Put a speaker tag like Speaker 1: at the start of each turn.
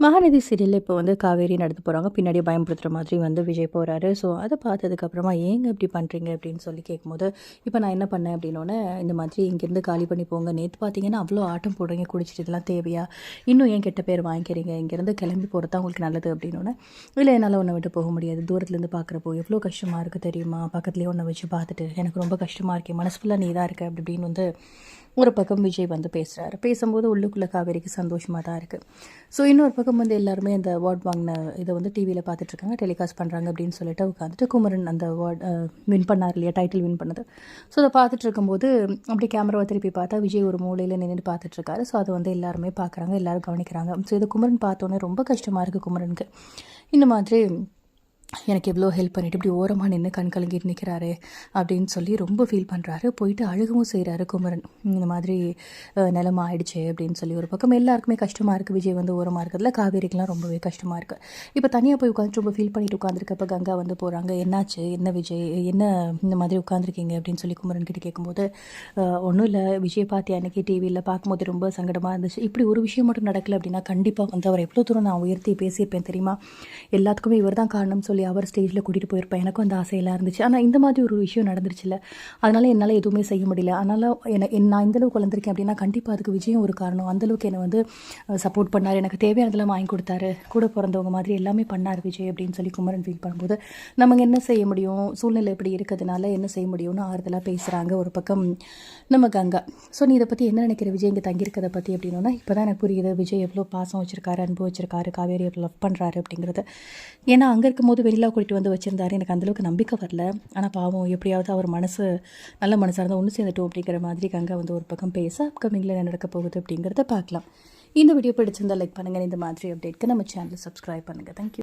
Speaker 1: மகாநதி சீரியலில் இப்போ காவேரி நடந்து போகிறாங்க. பின்னாடியே பயன்படுத்துகிற மாதிரி விஜய் போகிறாரு. ஸோ அதை பார்த்ததுக்கப்புறமா ஏங்க இப்படி பண்ணுறீங்க அப்படின்னு சொல்லி கேட்கும்போது, இப்போ நான் என்ன பண்ணேன் அப்படின்னோடனே, இந்த மாதிரி இங்கேருந்து காலி பண்ணி போங்க. நேற்று பார்த்தீங்கன்னா அவ்வளோ ஆட்டம் போடுறீங்க, குடிச்சிட்டு இதெல்லாம் தேவையா? இன்னும் ஏன் கெட்ட பேர் வாங்கிக்கிறீங்க? இங்கேருந்து கிளம்பி போகிறது தான் உங்களுக்கு நல்லது அப்படின்னோடனே, இல்லை என்னால் ஒன்றை விட்டு போக முடியாது. தூரத்துலேருந்து பார்க்குறப்போ எவ்வளோ கஷ்டமாக இருக்குது தெரியுமா? பக்கத்துலேயே ஒன்றை வச்சு பார்த்துட்டு எனக்கு ரொம்ப கஷ்டமாக இருக்கேன், மனசு ஃபுல்லாக நீ தான் இருக்க அப்படி அப்படின்னு ஒரு பக்கம் விஜய் பேசுகிறாரு. பேசும்போது உள்ளுக்குள்ளே காவேரிக்கு சந்தோஷமாக தான் இருக்குது. ஸோ இன்னொரு பக்கம் எல்லாருமே அந்த அவார்ட் வாங்கின இதை டிவியில் பார்த்துட்ருக்காங்க, டெலிகாஸ்ட் பண்ணுறாங்க அப்படின்னு சொல்லிட்டு உட்காந்துட்டு குமரன் அந்த அவார்ட் வின் பண்ணார் இல்லையா, டைட்டில் வின் பண்ணது. ஸோ அதை பார்த்துட்டு இருக்கும்போது அப்படி கேமராவை திருப்பி பார்த்தா விஜய் ஒரு மூலையில் நின்றுட்டு பார்த்துட்ருக்காரு. ஸோ அதை எல்லாருமே பார்க்குறாங்க, எல்லோரும் கவனிக்கிறாங்க. ஸோ இதை குமரன் பார்த்தோன்னே ரொம்ப கஷ்டமாக இருக்குது குமரனுக்கு. இந்த மாதிரி எனக்கு எவ்வளோ ஹெல்ப் பண்ணிவிட்டு இப்படி ஓரமாக நின்று கண் கலங்கிட்டு நிற்கிறாரு அப்படின்னு சொல்லி ரொம்ப ஃபீல் பண்ணுறாரு. போயிட்டு அழுகவும் செய்கிறாரு குமரன். இந்த மாதிரி நிலமை ஆயிடுச்சு அப்படின்னு சொல்லி. ஒரு பக்கம் எல்லாருக்குமே கஷ்டமாக இருக்குது. விஜய் ஓரமாக இருக்கிறதுல காவேரிக்கெலாம் ரொம்பவே கஷ்டமாக இருக்குது. இப்போ தனியாக போய் உட்காந்துட்டு ரொம்ப ஃபீல் பண்ணிட்டு உட்காந்துருக்கப்போ கங்கா போகிறாங்க. என்னாச்சு, என்ன விஜய், என்ன இந்த மாதிரி உட்காந்துருக்கீங்க அப்படின்னு சொல்லி குமரன் கிட்ட கேட்கும்போது, ஒன்றும் இல்லை விஜய் பார்த்து அன்றைக்கி டிவியில் பார்க்கும்போது ரொம்ப சங்கடமாக இருந்துச்சு. இப்படி ஒரு விஷயம் மட்டும் நடக்கலை அப்படின்னா கண்டிப்பாக அவர் எவ்வளோ தூரம் நான் உயர்த்தி பேசியிருப்பேன் தெரியுமா? எல்லாத்துக்குமே இவர் தான் காரணம் சொல்லி அவர் ஸ்டேஜில் கூட்டிகிட்டு போயிருப்பேன். எனக்கும் அந்த ஆசையெல்லாம் இருந்துச்சு. ஆனால் இந்த மாதிரி ஒரு விஷயம் நடந்துருச்சுல்ல, அதனால் என்னால் எதுவுமே செய்ய முடியல. அதனால் நான் இந்தளவுக்கு வளர்ந்துருக்கேன் அப்படின்னா கண்டிப்பாக அதுக்கு விஜயம் ஒரு காரணம். அந்தளவுக்கு என்னை சப்போர்ட் பண்ணார், எனக்கு தேவையானதெல்லாம் வாங்கி கொடுத்தாரு, கூட பிறந்தவங்க மாதிரி எல்லாமே பண்ணார் விஜய் அப்படின்னு சொல்லி குமரன் ஃபீல் பண்ணும்போது, நம்ம என்ன செய்ய முடியும், சூழ்நிலை எப்படி இருக்கிறதுனால என்ன செய்ய முடியும்னு ஆறுதலாக பேசுகிறாங்க ஒரு பக்கம் நம்ம கங்கா. ஸோ நீ இதை பற்றி என்ன நினைக்கிற, விஜய் இங்கே தங்கியிருக்கிறத பற்றி அப்படின்னா, இப்போ தான் எனக்கு புரியுது விஜய் எவ்வளோ பாசம் வச்சுருக்காரு, அன்பு வச்சுருக்காரு, காவேரி எவ்வளோ லவ் பண்ணுறாரு அப்படிங்கிறது. ஏன்னா அங்கே இருக்கும்போது வெளியில் கூட்டிகிட்டு வச்சுருந்தாரு, எனக்கு அந்தளவுக்கு நம்பிக்கை வரல. ஆனால் பாவம் எப்படியாவது அவர் மனசு நல்ல மனசாக இருந்தால் ஒன்று சேர்ந்துட்டோம் அப்படிங்கிற மாதிரி கங்கா ஒரு பக்கம் பேச அப்கமிங்கில் என்ன நடக்க போகுது அப்படிங்கிறத பார்க்கலாம். இந்த வீடியோ பிடிச்சிருந்தால் லைக் பண்ணுங்கள். இந்த மாதிரி அப்டேட்க்கு நம்ம சேனலை சப்ஸ்கிரைப் பண்ணுங்கள். தேங்க்யூ.